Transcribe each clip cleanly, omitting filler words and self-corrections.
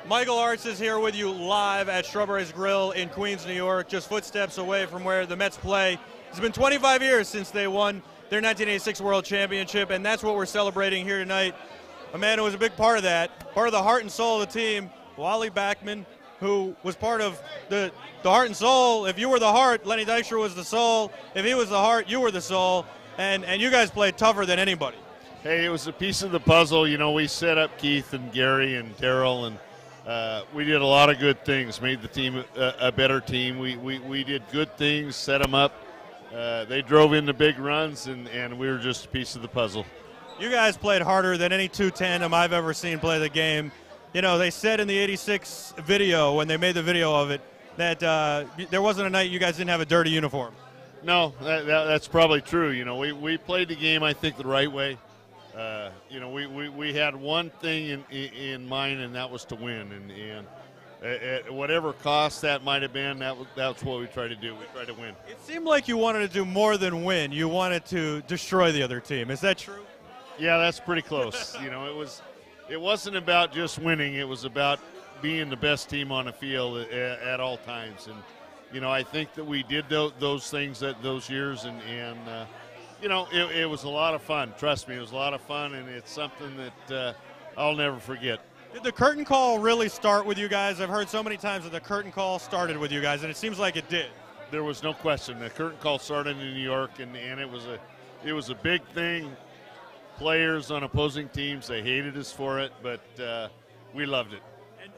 Michael Arts is here with you live at Strawberry's Grill in Queens, New York, just footsteps away from where the Mets play. It's been 25 years since they won their 1986 World Championship, and that's what we're celebrating here tonight. A man who was a big part of that, part of the heart and soul of the team, Wally Backman, who was part of the heart and soul. If you were the heart, Lenny Dykstra was the soul. If he was the heart, you were the soul, and you guys played tougher than anybody. Hey, it was a piece of the puzzle. You know, we set up Keith and Gary and Darryl, and we did a lot of good things, made the team a better team. We did good things, set them up. They drove into big runs, and we were just a piece of the puzzle. You guys played harder than any two tandem I've ever seen play the game. You know, they said in the '86 video, when they made the video of it, that there wasn't a night you guys didn't have a dirty uniform. No, that's probably true. You know, we played the game, I think, the right way. You know, we had one thing in mind, and that was to win. And at whatever cost that might have been, that's what we tried to do. We tried to win. It seemed like you wanted to do more than win. You wanted to destroy the other team. Is that true? Yeah, that's pretty close. You know, it wasn't about just winning. It was about being the best team on the field at all times. And, you know, I think that we did those things those years, and you know, it was a lot of fun. Trust me, it was a lot of fun, and it's something that I'll never forget. Did the curtain call really start with you guys? I've heard so many times that the curtain call started with you guys, and it seems like it did. There was no question. The curtain call started in New York, and it was a big thing. Players on opposing teams, they hated us for it, but we loved it.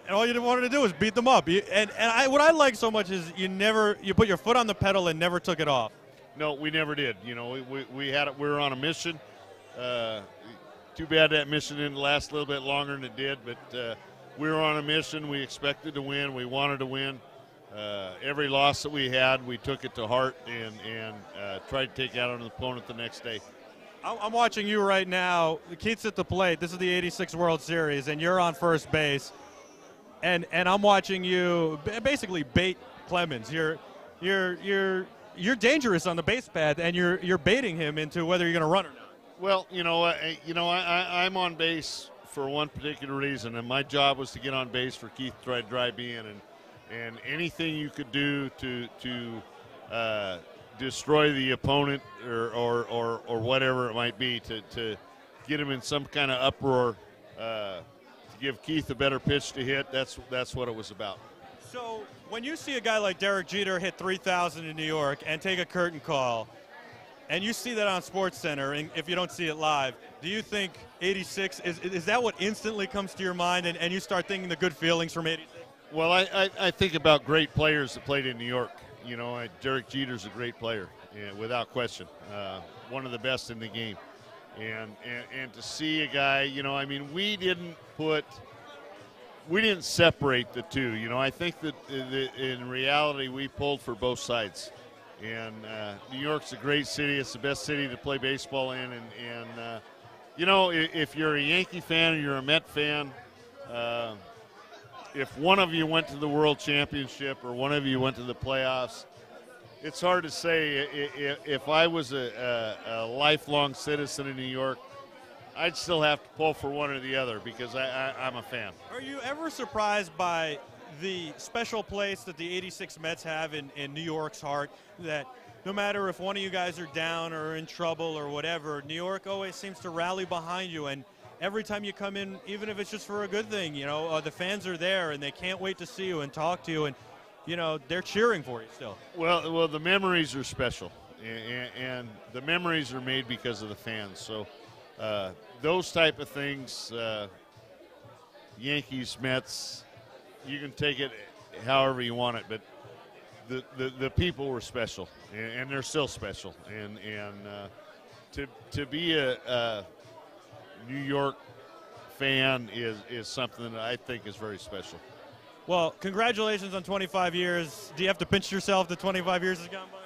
And all you wanted to do was beat them up. What I like so much is you put your foot on the pedal and never took it off. No, we never did. You know, we were on a mission. Too bad that mission didn't last a little bit longer than it did, but we were on a mission. We expected to win. We wanted to win. Every loss that we had, we took it to heart and tried to take out an opponent the next day. I'm watching you right now. Keith's at the plate. This is the '86 World Series, and you're on first base. And I'm watching you basically bait Clemens. You're dangerous on the base pad, and you're baiting him into whether you're going to run or not. Well, I'm on base for one particular reason, and my job was to get on base for Keith to try to drive me in, and anything you could do to destroy the opponent or whatever it might be to get him in some kind of uproar, to give Keith a better pitch to hit. That's what it was about. So when you see a guy like Derek Jeter hit 3,000 in New York and take a curtain call, and you see that on SportsCenter, and if you don't see it live, do you think '86 is that what instantly comes to your mind, and you start thinking the good feelings from '86? Well, I think about great players that played in New York. You know, Derek Jeter's a great player, without question, one of the best in the game. And to see a guy, you know, I mean, we didn't separate the two. You know, I think that in reality we pulled for both sides. And New York's a great city. It's the best city to play baseball in. And you know, if you're a Yankee fan or you're a Met fan, if one of you went to the World Championship or one of you went to the playoffs, it's hard to say. If I was a lifelong citizen in New York, I'd still have to pull for one or the other because I'm a fan. Are you ever surprised by the special place that the '86 Mets have in New York's heart, that no matter if one of you guys are down or in trouble or whatever, New York always seems to rally behind you, and every time you come in, even if it's just for a good thing, you know, the fans are there and they can't wait to see you and talk to you, and you know, they're cheering for you still. Well, the memories are special, and the memories are made because of the fans. So those type of things, Yankees, Mets, you can take it however you want it, but the people were special, and they're still special. And to be a New York fan is something that I think is very special. Well, congratulations on 25 years. Do you have to pinch yourself that 25 years has gone by?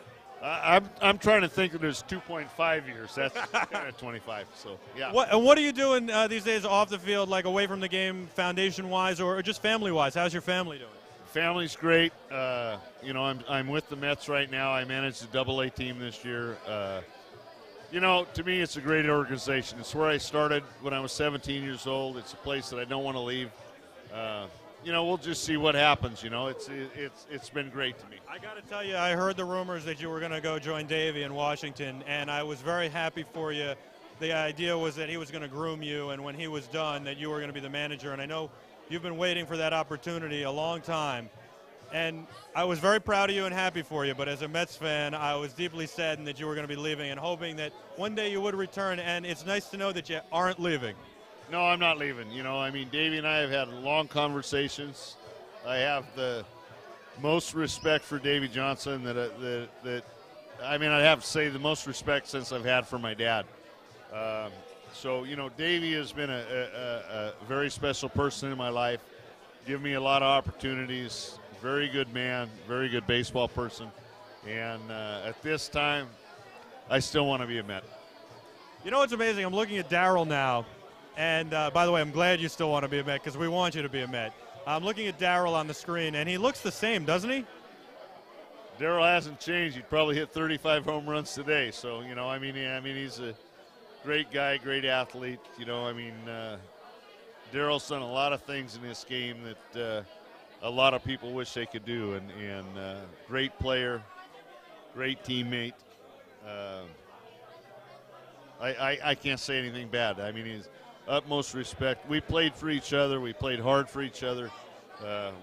I'm trying to think that there's 2.5 years. That's kind of 25. So yeah. What are you doing these days off the field, like away from the game, foundation-wise, or just family-wise? How's your family doing? Family's great. You know, I'm with the Mets right now. I manage the Double-A team this year. You know, to me, it's a great organization. It's where I started when I was 17 years old. It's a place that I don't want to leave. we'll just see what happens. It's been great to me. I got to tell you, I heard the rumors that you were going to go join Davey in Washington, and I was very happy for you. The idea was that he was going to groom you, and when he was done, that you were going to be the manager. And I know you've been waiting for that opportunity a long time. And I was very proud of you and happy for you, but as a Mets fan, I was deeply saddened that you were going to be leaving and hoping that one day you would return, and it's nice to know that you aren't leaving. No, I'm not leaving. Davey and I have had long conversations. I have the most respect for Davey Johnson I'd have to say the most respect since I've had for my dad. Davey has been a very special person in my life, given me a lot of opportunities. Very good man, very good baseball person. And at this time, I still want to be a Met. You know what's amazing? I'm looking at Darryl now. And by the way, I'm glad you still want to be a Met because we want you to be a Met. I'm looking at Darryl on the screen, and he looks the same, doesn't he? Darryl hasn't changed. He'd probably hit 35 home runs today. So, he's a great guy, great athlete. Darryl's done a lot of things in this game that a lot of people wish they could do, and great player, great teammate. I can't say anything bad. He's utmost respect. We played for each other. We played hard for each other.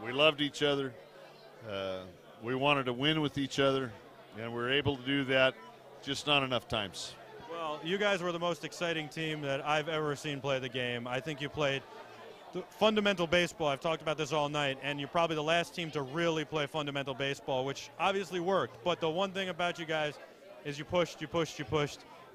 We loved each other. We wanted to win with each other, and we were able to do that, just not enough times. Well, you guys were the most exciting team that I've ever seen play the game. I think you played fundamental baseball. I've talked about this all night, and you're probably the last team to really play fundamental baseball, which obviously worked. But the one thing about you guys is you pushed,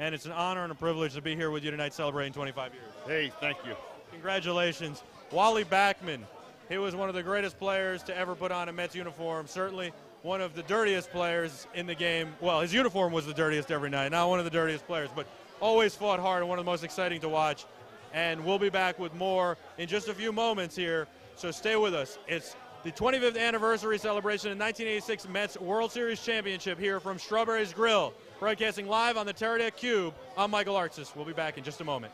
and it's an honor and a privilege to be here with you tonight celebrating 25 years. Hey, thank you. Congratulations. Wally Backman, he was one of the greatest players to ever put on a Mets uniform, certainly one of the dirtiest players in the game. Well, his uniform was the dirtiest every night, not one of the dirtiest players, but always fought hard and one of the most exciting to watch. And we'll be back with more in just a few moments here, so stay with us. It's the 25th anniversary celebration of 1986 Mets World Series Championship here from Strawberry's Grill, broadcasting live on the Teradek Cube. I'm Michael Artsis. We'll be back in just a moment.